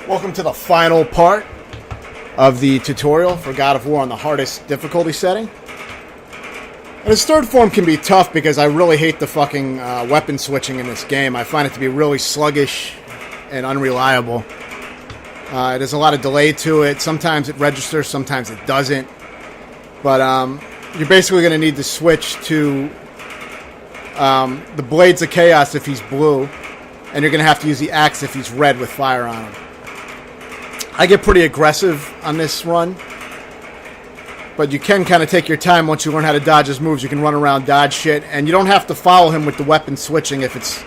Welcome to the final part of the tutorial for God of War on the hardest difficulty setting. And his third form can be tough because I really hate the fucking weapon switching in this game. I find it to be really sluggish and unreliable. There's a lot of delay to it. Sometimes it registers, sometimes it doesn't. But you're basically going to need to switch to the Blades of Chaos if he's blue. And you're going to have to use the axe if he's red with fire on him. I get pretty aggressive on this run, but you can kind of take your time once you learn how to dodge his moves. You can run around, dodge shit, and you don't have to follow him with the weapon switching. If it's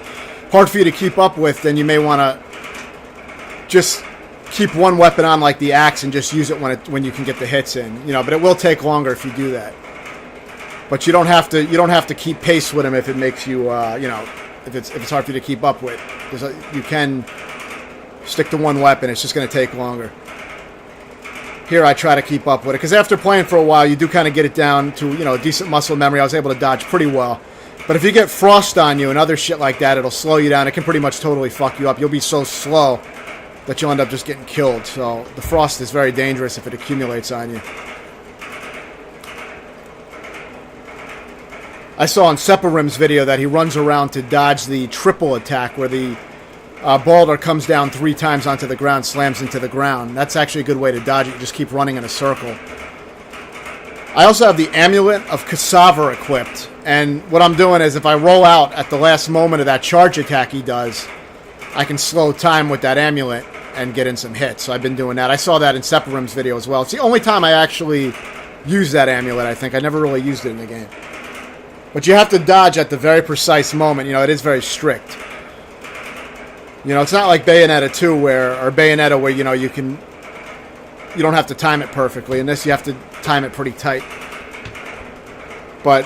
hard for you to keep up with, then you may want to just keep one weapon on, like the axe, and just use it when you can get the hits in. You know, but it will take longer if you do that. But you don't have to keep pace with him if it makes you if it's hard for you to keep up with. You can stick to one weapon. It's just going to take longer. Here I try to keep up with it, because after playing for a while, you do kind of get it down to, decent muscle memory. I was able to dodge pretty well. But if you get frost on you and other shit like that, it'll slow you down. It can pretty much totally fuck you up. You'll be so slow that you'll end up just getting killed. So the frost is very dangerous if it accumulates on you. I saw in Separim's video that he runs around to dodge the triple attack where the Balder comes down 3 times onto the ground, slams into the ground. That's actually a good way to dodge it. You just keep running in a circle. I also have the Amulet of Ksaliv equipped. And what I'm doing is if I roll out at the last moment of that charge attack he does, I can slow time with that amulet and get in some hits. So I've been doing that. I saw that in Separim's video as well. It's the only time I actually use that amulet, I think. I never really used it in the game. But you have to dodge at the very precise moment. It is very strict. It's not like Bayonetta 2 or Bayonetta where, you don't have to time it perfectly. In this, you have to time it pretty tight. But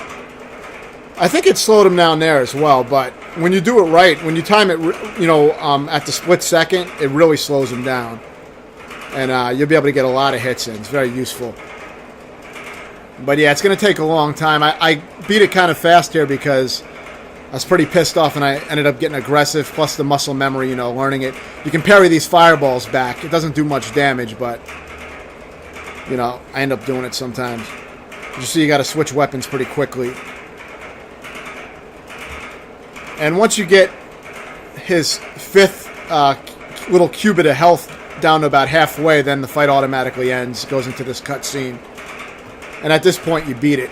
I think it slowed him down there as well. But when you do it right, when you time it, at the split second, it really slows him down. And you'll be able to get a lot of hits in. It's very useful. But yeah, it's going to take a long time. I beat it kind of fast here because I was pretty pissed off, and I ended up getting aggressive, plus the muscle memory, learning it. You can parry these fireballs back. It doesn't do much damage, but, I end up doing it sometimes. You see, you got to switch weapons pretty quickly. And once you get his 5th little cubit of health down to about halfway, then the fight automatically ends, goes into this cutscene. And at this point, you beat it.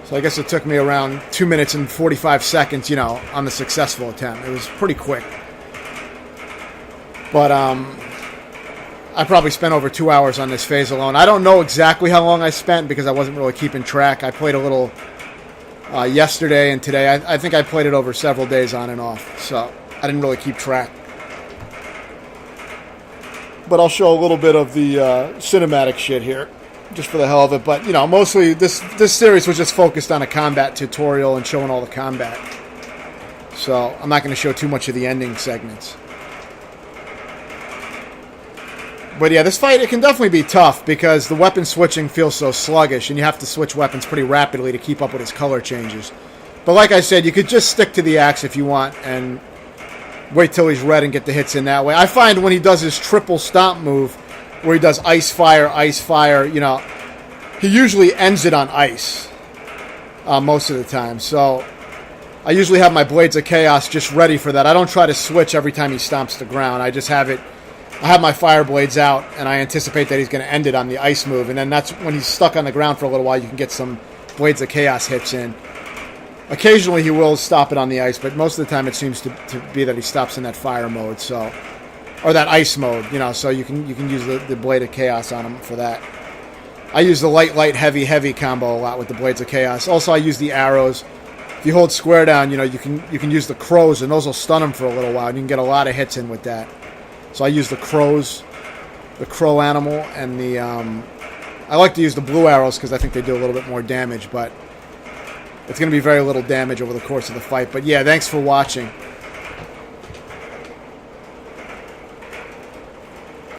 So I guess it took me around 2 minutes and 45 seconds, on the successful attempt. It was pretty quick. But I probably spent over 2 hours on this phase alone. I don't know exactly how long I spent because I wasn't really keeping track. I played a little yesterday and today. I think I played it over several days on and off. So I didn't really keep track. But I'll show a little bit of the cinematic shit here, just for the hell of it. But, mostly this series was just focused on a combat tutorial and showing all the combat. So I'm not going to show too much of the ending segments. But yeah, this fight, it can definitely be tough because the weapon switching feels so sluggish and you have to switch weapons pretty rapidly to keep up with his color changes. But like I said, you could just stick to the axe if you want and wait till he's red and get the hits in that way. I find when he does his triple stomp move, where he does ice, fire, he usually ends it on ice most of the time. So I usually have my Blades of Chaos just ready for that. I don't try to switch every time he stomps the ground. I just have my fire blades out, and I anticipate that he's going to end it on the ice move. And then that's when he's stuck on the ground for a little while, you can get some Blades of Chaos hits in. Occasionally he will stop it on the ice, but most of the time it seems to be that he stops in that fire mode. Or that ice mode, so you can use the Blade of Chaos on him for that. I use the light, heavy combo a lot with the Blades of Chaos. Also, I use the arrows. If you hold square down, you can use the crows, and those will stun him for a little while, and you can get a lot of hits in with that. So I use the crows, the crow animal, and the... I like to use the blue arrows because I think they do a little bit more damage, but it's going to be very little damage over the course of the fight. But yeah, thanks for watching.